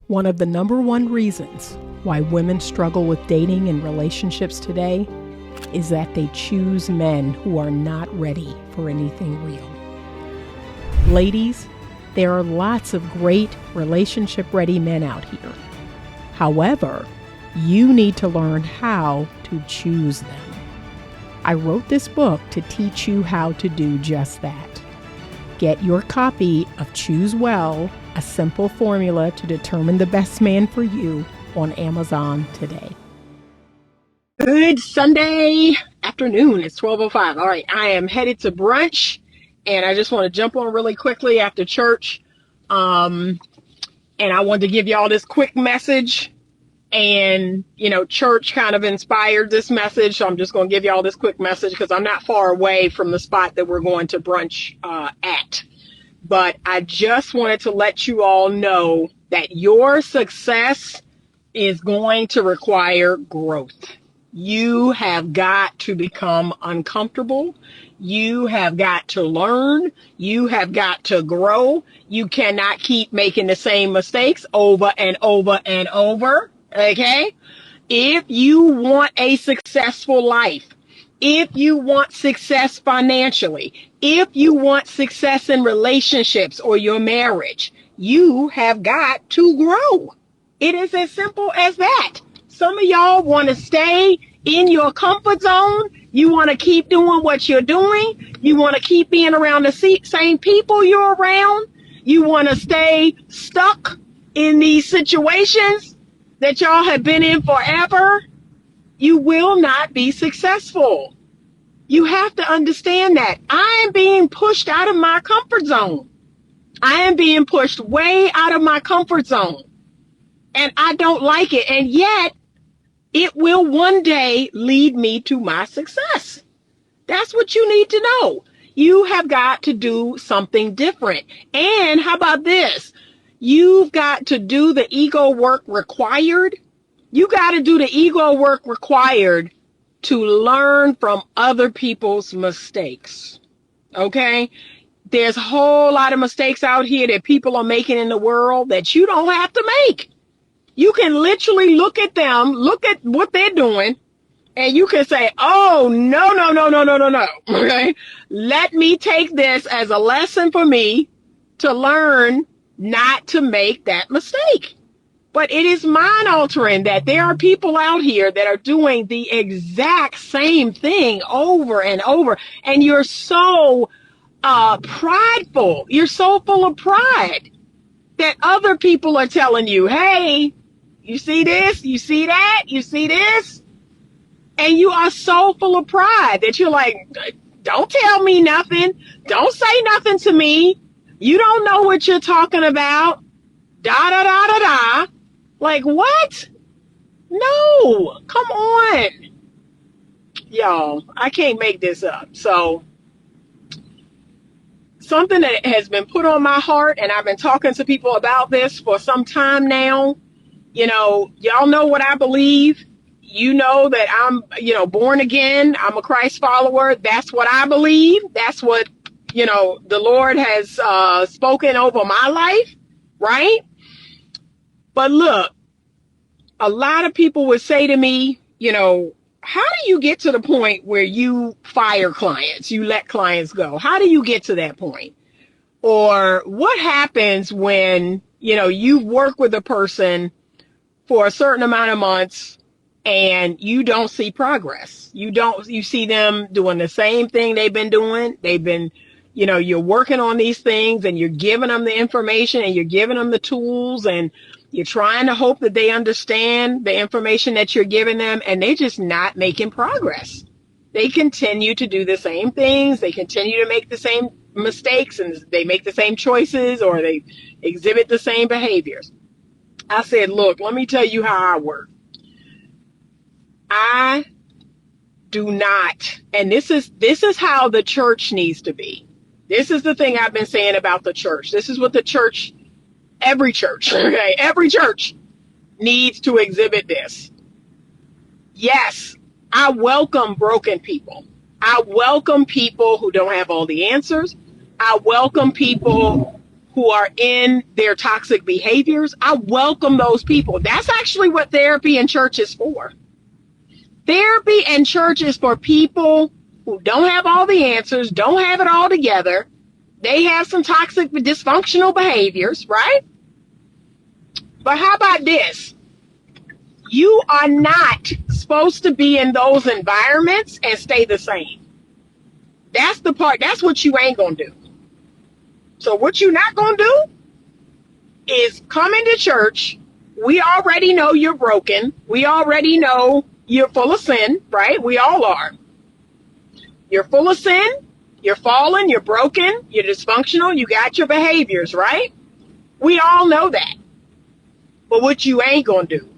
One of the number one reasons why women struggle with dating and relationships today is that they choose men who are not ready for anything real. Ladies, there are lots of great relationship-ready men out here. However, you need to learn how to choose them. I wrote this book to teach you how to do just that. Get your copy of Choose Well, a simple formula to determine the best man for you on Amazon today. Good Sunday afternoon. It's 12:05. All right, I am headed to brunch, and I just want to jump on really quickly after church. And I wanted to give y'all this quick message. And, church kind of inspired this message. So I'm just going to give y'all this quick message because I'm not far away from the spot that we're going to brunch at. But I just wanted to let you all know that your success is going to require growth. You have got to become uncomfortable. You have got to learn. You have got to grow. You cannot keep making the same mistakes over and over and over. Okay? If you want a successful life, if you want success financially, if you want success in relationships or your marriage, you have got to grow. It is as simple as that. Some of y'all want to stay in your comfort zone. You want to keep doing what you're doing. You want to keep being around the same people you're around. You want to stay stuck in these situations that y'all have been in forever. You will not be successful. You have to understand that. I am being pushed out of my comfort zone. I am being pushed way out of my comfort zone. And I don't like it. And yet, it will one day lead me to my success. That's what you need to know. You have got to do something different. And how about this? You've got to do the ego work required. You got to do the ego work required to learn from other people's mistakes. Okay? There's a whole lot of mistakes out here that people are making in the world that you don't have to make. You can literally look at them, look at what they're doing, and you can say, oh, no. Okay? Let me take this as a lesson for me to learn not to make that mistake. But it is mind altering that there are people out here that are doing the exact same thing over and over. And you're so prideful. You're so full of pride that other people are telling you, hey, you see this? You see that? You see this? And you are so full of pride that you're like, don't tell me nothing. Don't say nothing to me. You don't know what you're talking about. Da, da, da, da, da. Like, what? No, come on. Y'all, I can't make this up. So, something that has been put on my heart, and I've been talking to people about this for some time now. Y'all know what I believe. You know that I'm, born again. I'm a Christ follower. That's what I believe. That's what, the Lord has spoken over my life, right? But look, a lot of people would say to me, how do you get to the point where you fire clients, you let clients go? How do you get to that point? Or what happens when, you work with a person for a certain amount of months and you don't see progress? You see them doing the same thing they've been doing. They've been, you're working on these things and you're giving them the information and you're giving them the tools and you're trying to hope that they understand the information that you're giving them, and they're just not making progress. They continue to do the same things. They continue to make the same mistakes, and they make the same choices, or they exhibit the same behaviors. I said, look, let me tell you how I work. I do not, and this is how the church needs to be. This is the thing I've been saying about the church. This is what the church, every church, okay, every church needs to exhibit this. Yes, I welcome broken people. I welcome people who don't have all the answers. I welcome people who are in their toxic behaviors, I welcome those people. That's actually what therapy and church is for. Therapy and church is for people who don't have all the answers, don't have it all together. They have some toxic, dysfunctional behaviors, right? But how about this? You are not supposed to be in those environments and stay the same. That's the part, that's what you ain't gonna do. So what you're not gonna do is come into church. We already know you're broken. We already know you're full of sin, right? We all are. You're full of sin, you're fallen, you're broken, you're dysfunctional, you got your behaviors, right? We all know that. But what you ain't gonna do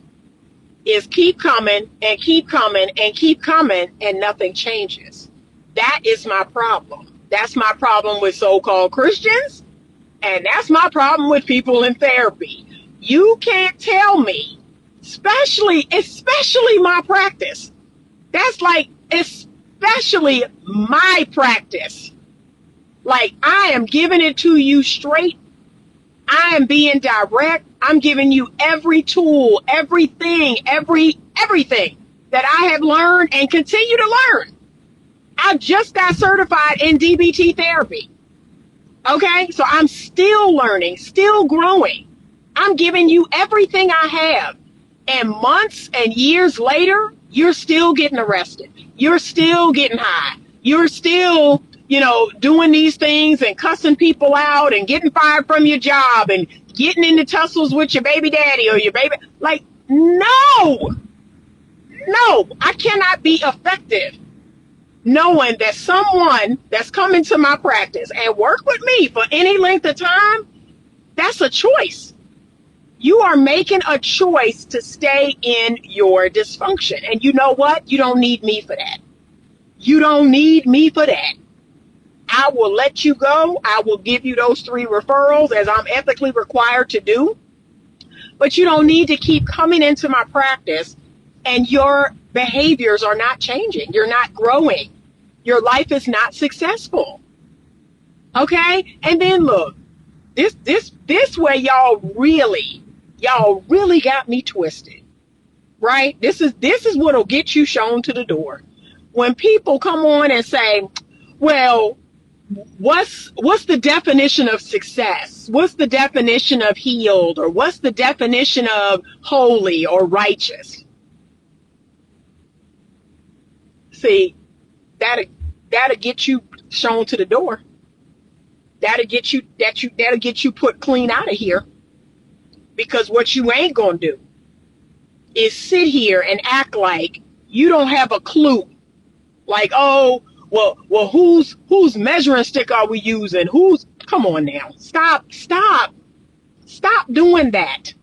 is keep coming and keep coming and keep coming and nothing changes. That is my problem. That's my problem with so-called Christians, and that's my problem with people in therapy. You can't tell me, especially my practice. That's like, especially my practice. Like, I am giving it to you straight. I am being direct. I'm giving you every tool, everything that I have learned and continue to learn. I just got certified in DBT therapy. Okay, so I'm still learning, still growing. I'm giving you everything I have. And months and years later, you're still getting arrested. You're still getting high. You're still, doing these things and cussing people out and getting fired from your job and getting into tussles with your baby daddy or your baby. Like, no, I cannot be effective knowing that someone that's coming to my practice and work with me for any length of time, that's a choice. You are making a choice to stay in your dysfunction. And you know what? You don't need me for that. You don't need me for that. I will let you go. I will give you those 3 referrals as I'm ethically required to do. But you don't need to keep coming into my practice and your behaviors are not changing. You're not growing. Your life is not successful. Okay? And then look, this way y'all really got me twisted. Right? This is what'll get you shown to the door. When people come on and say, well, what's the definition of success? What's the definition of healed? Or what's the definition of holy or righteous? See, that'll get you shown to the door. That'll get you put clean out of here. Because what you ain't gonna do is sit here and act like you don't have a clue. Like, oh, well, whose measuring stick are we using? Come on now. Stop doing that.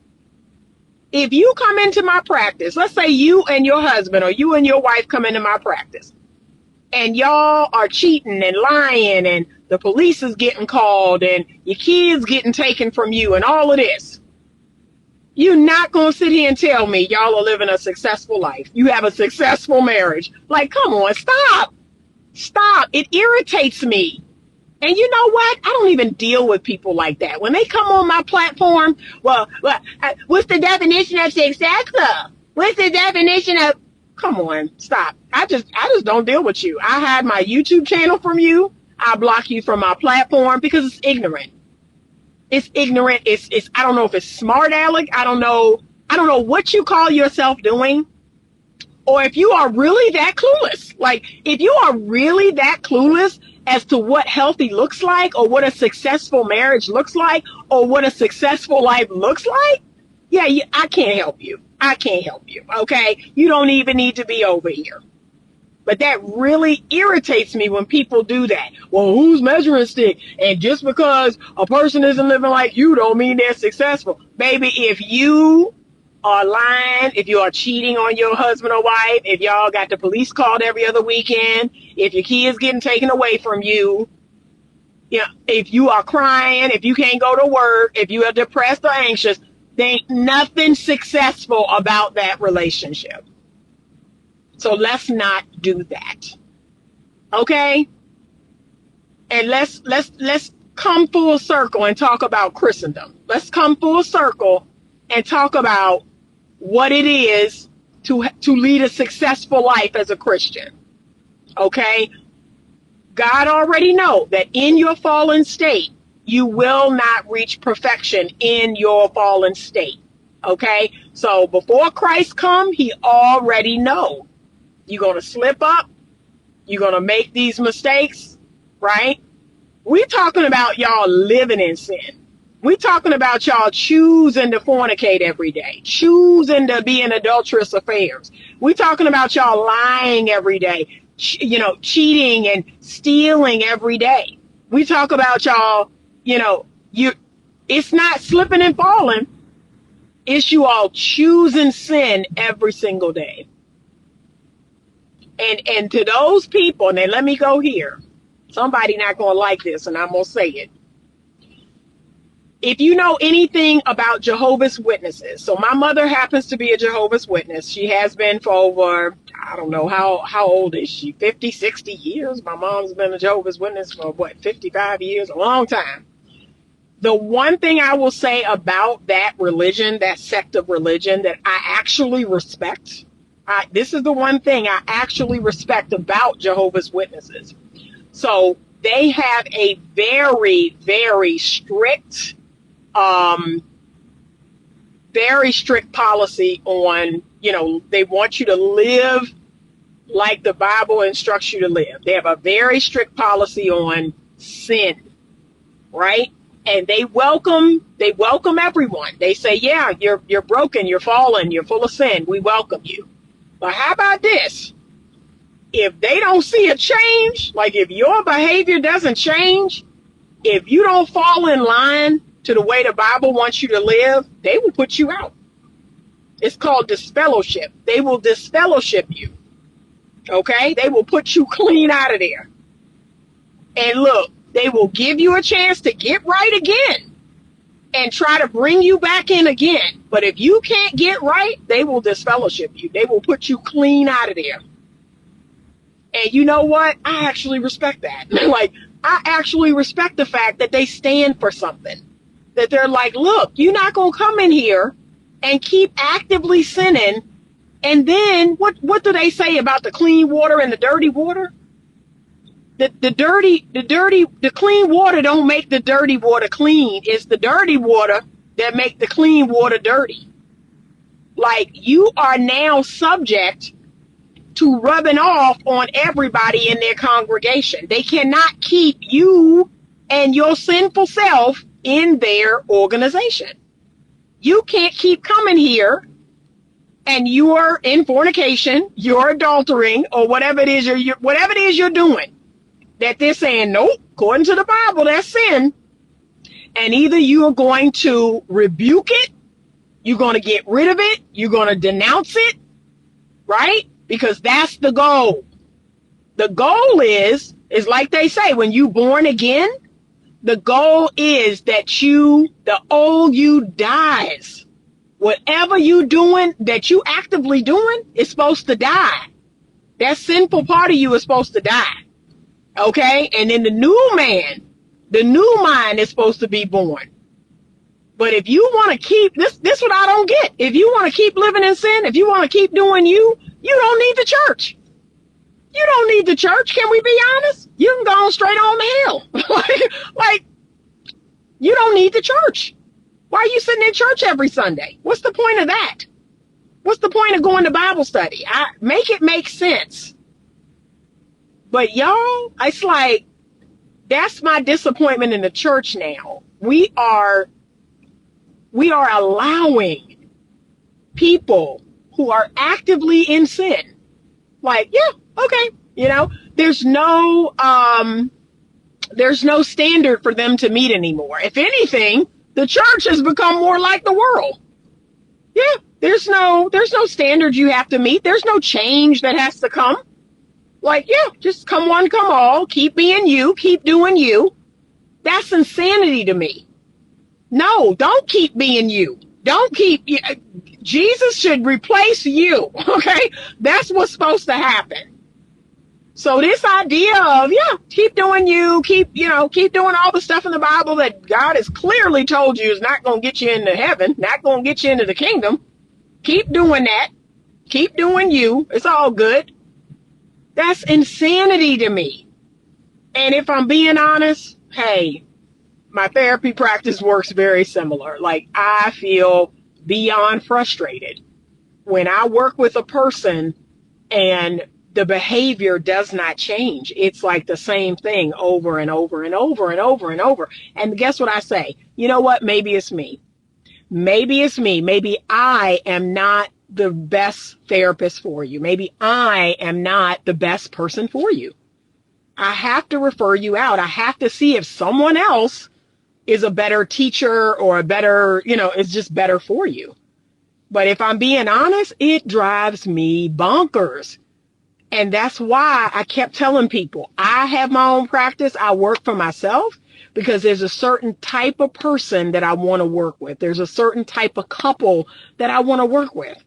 If you come into my practice, let's say you and your husband or you and your wife come into my practice and y'all are cheating and lying and the police is getting called and your kids getting taken from you and all of this, you're not going to sit here and tell me y'all are living a successful life. You have a successful marriage. Like, come on, stop. It irritates me. And you know what? I don't even deal with people like that. When they come on my platform, what's the definition of successful? What's the definition of... Come on, stop. I just don't deal with you. I hide my YouTube channel from you. I block you from my platform because it's ignorant. It's ignorant. It's I don't know if it's smart aleck. I don't know what you call yourself doing. Or if you are really that clueless. Like, if you are really that clueless as to what healthy looks like or what a successful marriage looks like or what a successful life looks like, I can't help you. Okay? You don't even need to be over here. But that really irritates me when people do that. Well, who's measuring stick? And just because a person isn't living like you don't mean they're successful. Baby, if you are lying, if you are cheating on your husband or wife, if y'all got the police called every other weekend, if your kids getting taken away from you, if you are crying, if you can't go to work, if you are depressed or anxious, there ain't nothing successful about that relationship. So let's not do that. Okay? And let's come full circle and talk about Christendom. Let's come full circle and talk about what it is to lead a successful life as a Christian. Okay? God already knows that in your fallen state, you will not reach perfection in your fallen state. Okay? So before Christ come, he already knows you're going to slip up. You're going to make these mistakes, right? We're talking about y'all living in sin. We're talking about y'all choosing to fornicate every day, choosing to be in adulterous affairs. We're talking about y'all lying every day, cheating and stealing every day. We talk about y'all, it's not slipping and falling. It's you all choosing sin every single day. And to those people, and then let me go here. Somebody not going to like this, and I'm going to say it. If you know anything about Jehovah's Witnesses, so my mother happens to be a Jehovah's Witness. She has been for over, I don't know, how old is she? 50, 60 years? My mom's been a Jehovah's Witness for, 55 years? A long time. The one thing I will say about that religion, that sect of religion, that I actually respect, this is the one thing I actually respect about Jehovah's Witnesses. So they have a very, very strict policy on, they want you to live like the Bible instructs you to live. They have a very strict policy on sin, right? And they welcome everyone. They say, yeah, you're broken, you're fallen, you're full of sin. We welcome you. But how about this? If they don't see a change, like if your behavior doesn't change, if you don't fall in line to the way the Bible wants you to live, they will put you out. It's called disfellowship. They will disfellowship you. Okay? They will put you clean out of there. And look, they will give you a chance to get right again and try to bring you back in again. But if you can't get right, they will disfellowship you. They will put you clean out of there. And you know what? I actually respect that. I actually respect the fact that they stand for something. That they're like, look, you're not going to come in here and keep actively sinning. And then what do they say about the clean water and the dirty water? The clean water don't make the dirty water clean. It's the dirty water that make the clean water dirty. Like, you are now subject to rubbing off on everybody in their congregation. They cannot keep you and your sinful self in their organization. You can't keep coming here and you're in fornication, you're adultering, or whatever it is you're doing. That they're saying, nope, according to the Bible, that's sin. And either you are going to rebuke it, you're going to get rid of it, you're going to denounce it, right? Because that's the goal. The goal is like they say, when you born again, the goal is that the old you dies. Whatever you doing that you actively doing is supposed to die. That sinful part of you is supposed to die. Okay? And then the new man, the new mind is supposed to be born. But if you want to keep, this what I don't get. If you want to keep living in sin, if you want to keep doing you don't need the church. You don't need the church. Can we be honest? You can go straight on to hell. like, you don't need the church. Why are you sitting in church every Sunday? What's the point of that? What's the point of going to Bible study? Make it make sense. But y'all, it's like, that's my disappointment in the church now. We are allowing people who are actively in sin. Like, yeah, okay. There's no standard for them to meet anymore. If anything, the church has become more like the world. Yeah, there's no standard you have to meet. There's no change that has to come. Like, yeah, just come one, come all, keep being you, keep doing you. That's insanity to me. No, don't keep being you. Jesus should replace you, okay? That's what's supposed to happen. So this idea of, keep doing you, keep doing all the stuff in the Bible that God has clearly told you is not going to get you into heaven, not going to get you into the kingdom. Keep doing that. Keep doing you. It's all good. That's insanity to me. And if I'm being honest, hey, my therapy practice works very similar. Like, I feel beyond frustrated when I work with a person and the behavior does not change. It's like the same thing over and over and over and over and over. And guess what I say? You know what? Maybe it's me. Maybe it's me. Maybe I am not the best therapist for you. Maybe I am not the best person for you. I have to refer you out. I have to see if someone else is a better teacher or a better, it's just better for you. But if I'm being honest, it drives me bonkers. And that's why I kept telling people, I have my own practice. I work for myself because there's a certain type of person that I want to work with. There's a certain type of couple that I want to work with.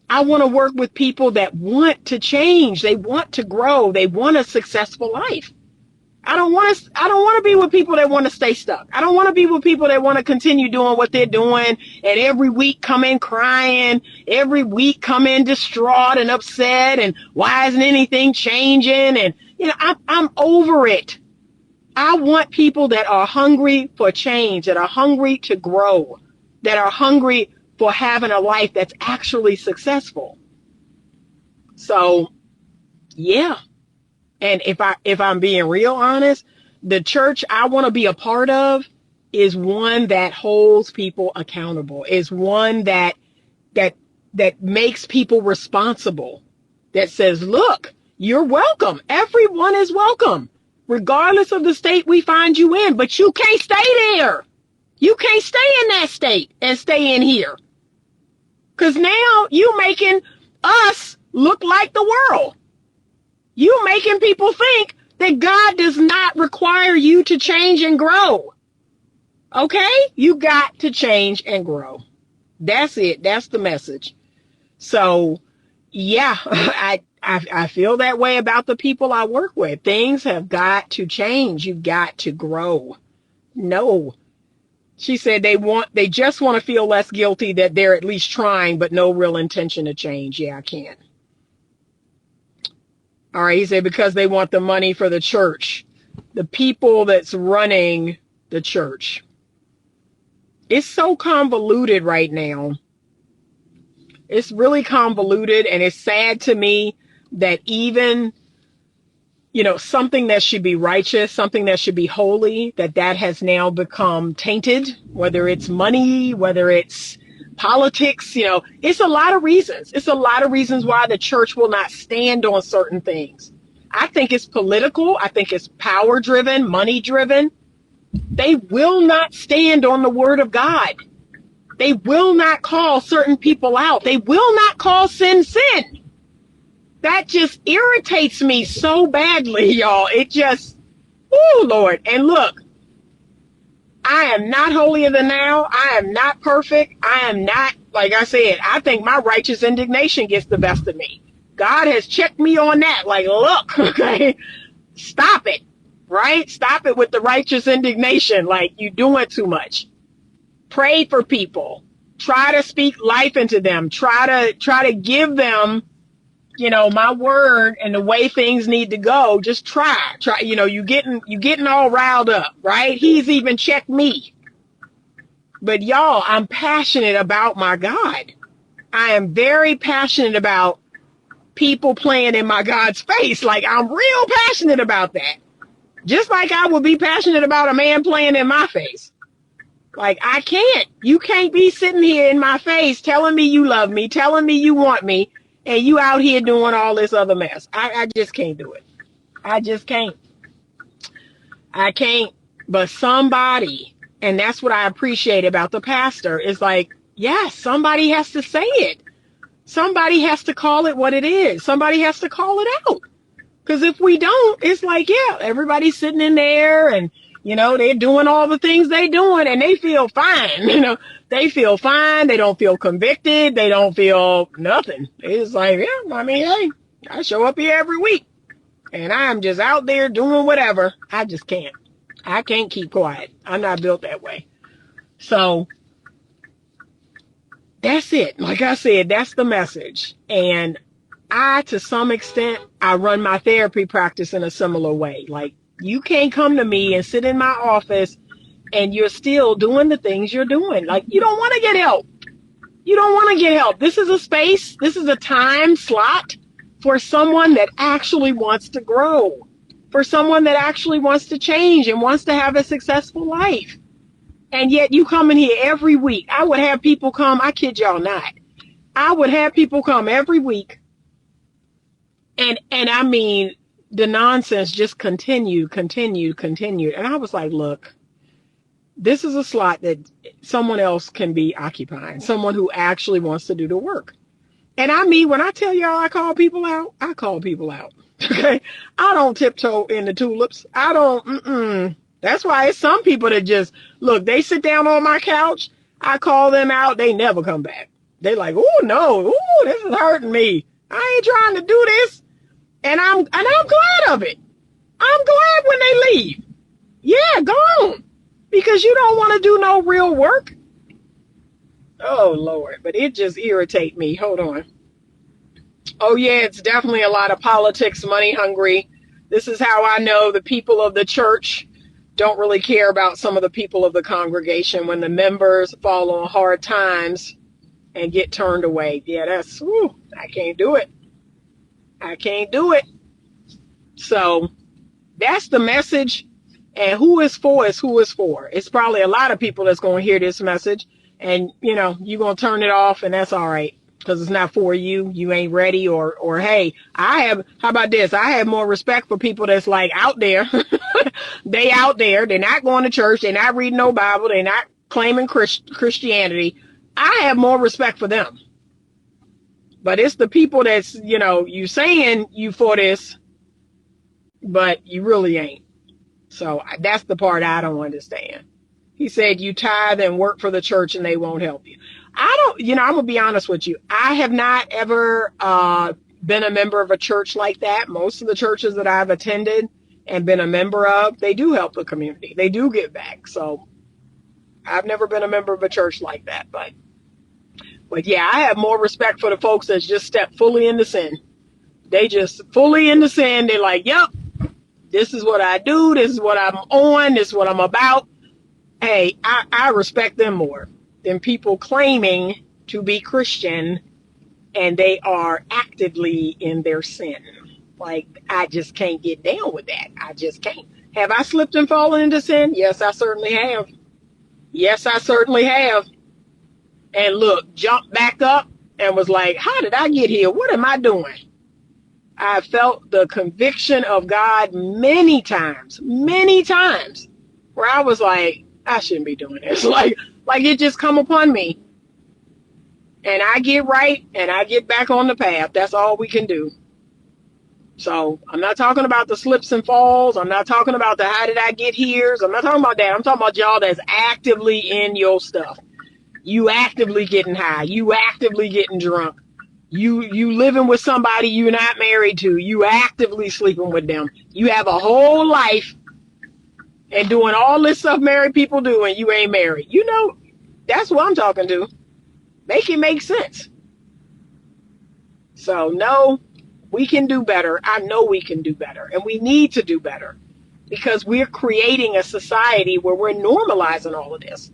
I want to work with people that want to change. They want to grow. They want a successful life. I don't want to be with people that want to stay stuck. I don't want to be with people that want to continue doing what they're doing and every week come in crying, every week come in distraught and upset and why isn't anything changing? And, I'm over it. I want people that are hungry for change, that are hungry to grow, that are hungry for having a life that's actually successful. So, yeah. And if I'm being real honest, the church I want to be a part of is one that holds people accountable, is one that makes people responsible, that says, look, you're welcome. Everyone is welcome, regardless of the state we find you in, but you can't stay there. You can't stay in that state and stay in here. Because now you making us look like the world. You making people think that God does not require you to change and grow. Okay? You got to change and grow. That's it. That's the message. So, yeah, I feel that way about the people I work with. Things have got to change. You've got to grow. No. She said they just want to feel less guilty that they're at least trying, but no real intention to change. Yeah, I can't. All right, he said because they want the money for the church, the people that's running the church. It's so convoluted right now. It's really convoluted, and it's sad to me that even, something that should be righteous, something that should be holy, that has now become tainted, whether it's money, whether it's politics, it's a lot of reasons. It's a lot of reasons why the church will not stand on certain things. I think it's political. I think it's power driven, money driven. They will not stand on the word of God. They will not call certain people out. They will not call sin sin. That just irritates me so badly, y'all. It just, oh Lord. And look, I am not holier than thou. I am not perfect. I am not, like I said, I think my righteous indignation gets the best of me. God has checked me on that. Like, look, okay, stop it, right? Stop it with the righteous indignation. Like, you're doing too much. Pray for people. Try to speak life into them. Try to give them, my word and the way things need to go. Just try, you getting all riled up, right? He's even checked me. But y'all, I'm passionate about my God. I am very passionate about people playing in my God's face. Like, I'm real passionate about that. Just like I would be passionate about a man playing in my face. Like, I can't. You can't be sitting here in my face telling me you love me, telling me you want me, and you out here doing all this other mess. I just can't do it. I just can't. I can't. But somebody, and that's what I appreciate about the pastor, is like, yes, somebody has to say it. Somebody has to call it what it is. Somebody has to call it out. Because if we don't, it's like, yeah, everybody's sitting in there and, they're doing all the things they're doing and they feel fine. They feel fine. They don't feel convicted. They don't feel nothing. It's like, yeah, hey, I show up here every week. and I'm just out there doing whatever. I just can't. I can't keep quiet. I'm not built that way. So that's it. Like I said, that's the message. And to some extent, I run my therapy practice in a similar way. Like, you can't come to me and sit in my office and you're still doing the things you're doing. Like, you don't want to get help. You don't want to get help. This is a space, this is a time slot for someone that actually wants to grow, for someone that actually wants to change and wants to have a successful life. And yet you come in here every week. I would have people come, I kid y'all not. I would have people come every week. And I mean, the nonsense just continued. And I was like, look, this is a slot that someone else can be occupying, someone who actually wants to do the work. And I mean, when I tell y'all I call people out, I call people out. Okay? I don't tiptoe in the tulips. I don't, That's why it's some people that just, look, they sit down on my couch, I call them out, they never come back. They like, oh no, oh, this is hurting me. I ain't trying to do this. And I'm glad of it. I'm glad when they leave. Yeah, go on. Because you don't want to do no real work. Oh, Lord. But it just irritates me. Hold on. Oh, yeah, it's definitely a lot of politics, money hungry. This is how I know the people of the church don't really care about some of the people of the congregation when the members fall on hard times and get turned away. Yeah, I can't do it. I can't do it. So that's the message. And who is for is who is for. It's probably a lot of people that's going to hear this message and, you're going to turn it off and that's all right because it's not for you. You ain't ready or hey, how about this? I have more respect for people that's like out there. They out there. They're not going to church. They're not reading no Bible. They're not claiming Christianity. I have more respect for them. But it's the people that's, you saying you for this, but you really ain't. So that's the part I don't understand. He said you tithe and work for the church and they won't help you. I'm going to be honest with you. I have not ever been a member of a church like that. Most of the churches that I've attended and been a member of, they do help the community. They do give back. So I've never been a member of a church like that. But yeah, I have more respect for the folks that just step fully into sin. They just fully into sin. They're like, yep. This is what I do. This is what I'm on. This is what I'm about. Hey, I respect them more than people claiming to be Christian and they are actively in their sin. Like, I just can't get down with that. I just can't. Have I slipped and fallen into sin? Yes, I certainly have. Yes, I certainly have. And look, jumped back up and was like, how did I get here? What am I doing? I felt the conviction of God many times, where I was like, I shouldn't be doing this. Like it just come upon me. And I get right and I get back on the path. That's all we can do. So I'm not talking about the slips and falls. I'm not talking about the how did I get here's. I'm not talking about that. I'm talking about y'all that's actively in your stuff. You actively getting high. You actively getting drunk. You living with somebody you're not married to. You actively sleeping with them. You have a whole life and doing all this stuff married people do and you ain't married. That's what I'm talking to. Make it make sense. So no, we can do better. I know we can do better and we need to do better because we're creating a society where we're normalizing all of this.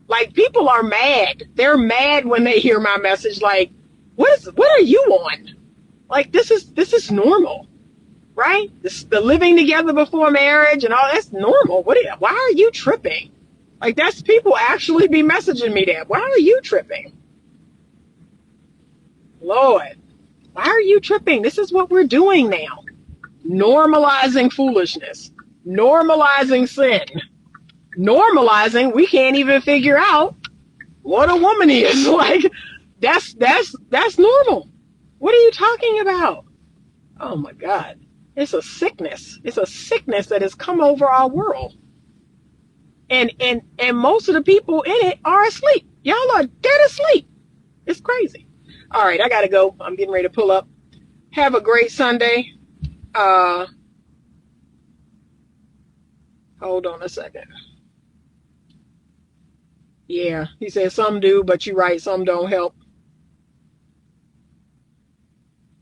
Like, people are mad. They're mad when they hear my message. Like, what are you on? Like, this is normal, right? The living together before marriage and all that's normal. Why are you tripping? Like, that's people actually be messaging me that. Why are you tripping? Lord, why are you tripping? This is what we're doing now. Normalizing foolishness, normalizing sin, normalizing we can't even figure out what a woman is. Like, that's normal. What are you talking about? Oh my God. It's a sickness. It's a sickness that has come over our world. And most of the people in it are asleep. Y'all are dead asleep. It's crazy. All right, I gotta go. I'm getting ready to pull up. Have a great Sunday. Hold on a second. Yeah, he said some do, but you're right, some don't help.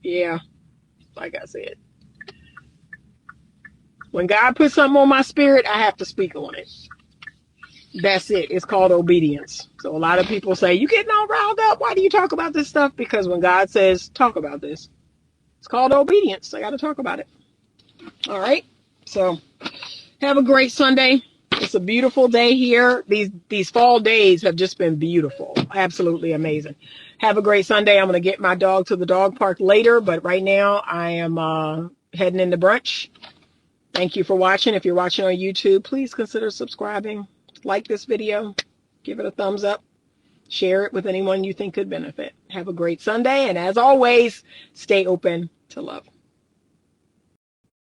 Yeah, like I said, when God puts something on my spirit, I have to speak on it. That's it. It's called obedience. So a lot of people say, you getting all riled up. Why do you talk about this stuff? Because when God says, talk about this, it's called obedience. I got to talk about it. All right. So have a great Sunday. It's a beautiful day here. These fall days have just been beautiful. Absolutely amazing. Have a great Sunday. I'm going to get my dog to the dog park later, but right now I am heading into brunch. Thank you for watching. If you're watching on YouTube, please consider subscribing. Like this video. Give it a thumbs up. Share it with anyone you think could benefit. Have a great Sunday. And as always, stay open to love.